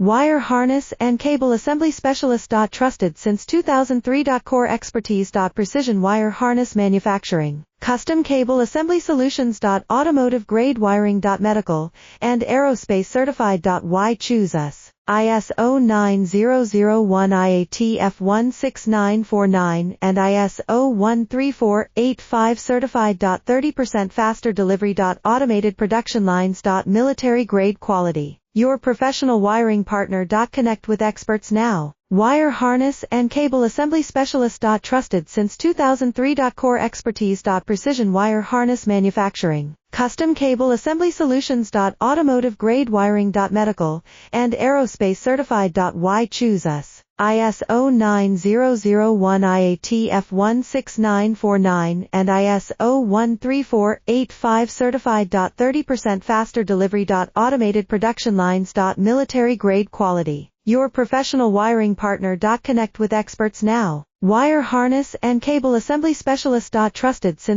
Wire harness and cable assembly specialist. Trusted since 2003. Core expertise. Precision wire harness manufacturing, custom cable assembly solutions. Automotive grade wiring. Medical and aerospace certified. Why choose us? ISO 9001 IATF 16949 and ISO 13485 certified. 30% faster delivery. Automated production lines. Military grade quality. Your professional wiring partner. Connect with experts now. Wire harness and cable assembly specialist. Trusted since 2003. Core expertise. Precision wire harness manufacturing, custom cable assembly solutions. Automotive grade wiring. Medical and aerospace certified. Why choose us? ISO 9001 IATF 16949 and ISO 13485 certified. 30% faster delivery. Automated production lines. Military grade quality. Your professional wiring partner. Connect with experts now. Wire harness and cable assembly specialist. Trusted since